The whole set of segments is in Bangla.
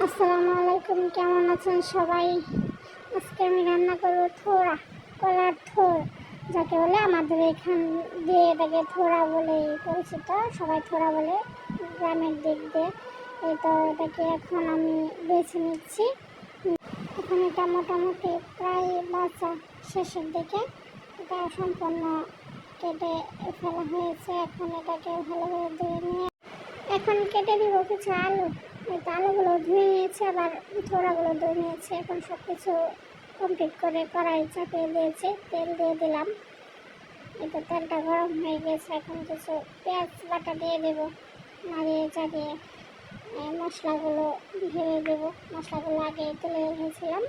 আসসালামু আলাইকুম, কেমন আছেন সবাই? আজকে আমি রান্না করবো থোড়া, কলার থোর যাকে বলে। আমাদের এখান দিয়ে এটাকে থোড়া বলে পরিচিত, সবাই থোড়া বলে গ্রামের দিক দিয়ে। এই তো এটাকে এখন আমি বেছে নিচ্ছি। এখন এটা মোটামুটি প্রায় বাঁচা শেষের দিকে, এটা সম্পূর্ণ কেটে ফেলা হয়েছে। এখন এটাকে ভালোভাবে ধুয়ে নিয়ে এখন কেটে দিব কিছু আলু। এই তো আলুগুলো ধুয়ে নিয়েছি, আবার থোড়াগুলো ধুয়ে নিয়েছি। এখন সব কিছু কমপ্লিট করে কড়াই চাপিয়ে দিয়েছি, তেল দিয়ে দিলাম। এই তো তেলটা গরম হয়ে গেছে, এখন কিছু পেঁয়াজ বাটা দিয়ে দেবো। নাড়িয়ে চাড়িয়ে মশলাগুলো ঢেলে দেবো। মশলাগুলো আগে তুলে রেখেছিলাম,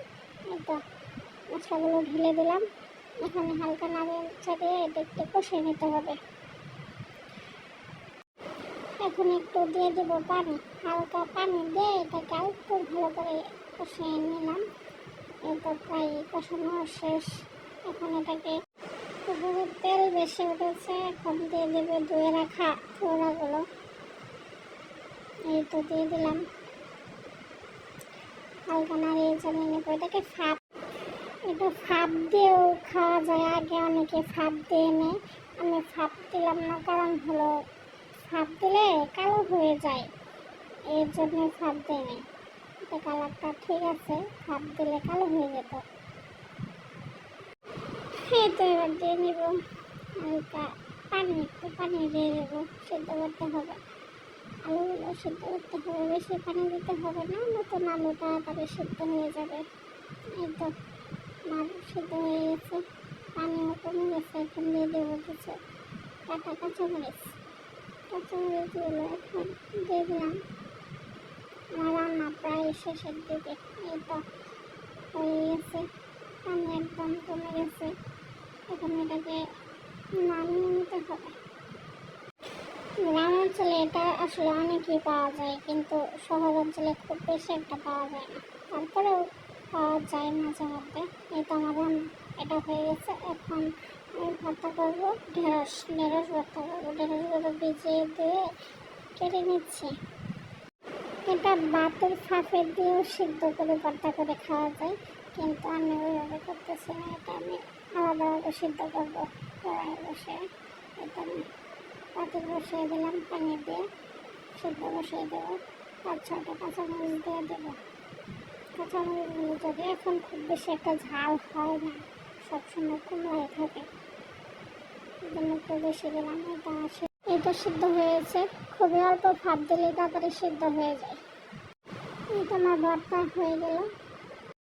এই তো মশলাগুলো ঢেলে দিলাম। এখন হালকা নাড়িয়ে চাড়িয়ে এটা একটু কষিয়ে নিতে হবে। এখন একটু দিয়ে দেবো পানি, হালকা পানি দিয়ে এটাকে একটু ভালো করে কষিয়ে নিলাম। এই তো প্রায় কষানো শেষ। এখন এটাকে তেল বেশি উঠেছে, এখন দিয়ে দেবো ধুয়ে রাখা থোড়াগুলো। এই তো দিয়ে দিলাম, হালকা নাড়িয়ে চালিয়ে নেবো। এটাকে এটা ফাঁপ দিয়েও খাওয়া যায়, আগে অনেকে ফাঁপ দিয়ে নেয়। আমি ফাঁপ দিলাম না, কারণ হলো ফাঁপ দিলে কালো হয়ে যায়, এর জন্য ফাঁপ দিয়ে নেই। এটা কালারটা ঠিক আছে, ফাঁপ দিলে কালো হয়ে যেত। এই তো এবার দিয়ে নিব হালকা পানি, একটু পানি দিয়ে দেবো। সিদ্ধ করতে হবে, আলুগুলো সিদ্ধ করতে হবে, বেশি পানি দিতে হবে না, নতুন আলু তাড়াতাড়ি সিদ্ধ হয়ে যাবে। এই তো আমার সিদ্ধ হয়ে গেছে, পানিও কমে গেছে। এখন দিয়ে দেবো কিছু কাটা কাঁচামরিচগুলো এখন দিয়ে দিলাম। আমার রান্না প্রায় শেষের দিকে। এই তো হয়ে গেছে, পানি একদম কমে গেছে। এখন এটাকে নামিয়ে নিতে হবে। গ্রাম অঞ্চলে এটা আসলে অনেকই পাওয়া যায়, কিন্তু শহর অঞ্চলে খুব বেশি একটা পাওয়া যায় না, তারপরেও পাওয়া যায় মাঝে মধ্যে। এই তো আমার এটা হয়ে গেছে। এখন আমি ভর্তা করবো ঢেঁড়স ভর্তা করবো। ঢেঁড়সগুলো ভিজিয়ে দিয়ে কেটে নিচ্ছি। এটা ভাতের ফাঁফে দিয়েও সিদ্ধ করে ভর্তা করে খাওয়া যায়, কিন্তু আমি ওইভাবে করতেছি না। এটা আমি আলাদাভাবে সিদ্ধ করবো কড়াই বসে। এটা আমি পাতিল বসিয়ে দিলাম, পানি দিয়ে সিদ্ধ বসিয়ে দেবো। 5-6টা কাঁচামরিচ দিয়ে দেবো। কাঁচামরিচগুলো যদি এখন খুব বেশি একটা ঝাল হয় না, সবসময় কুমড়ায় থাকে, এই জন্য একটু বেশি দিলাম। এটা সিদ্ধ হয়েছে, খুবই অল্প ভাপ দিলে তাড়াতাড়ি সিদ্ধ হয়ে যায়। এটা আমার ভর্তা হয়ে গেল।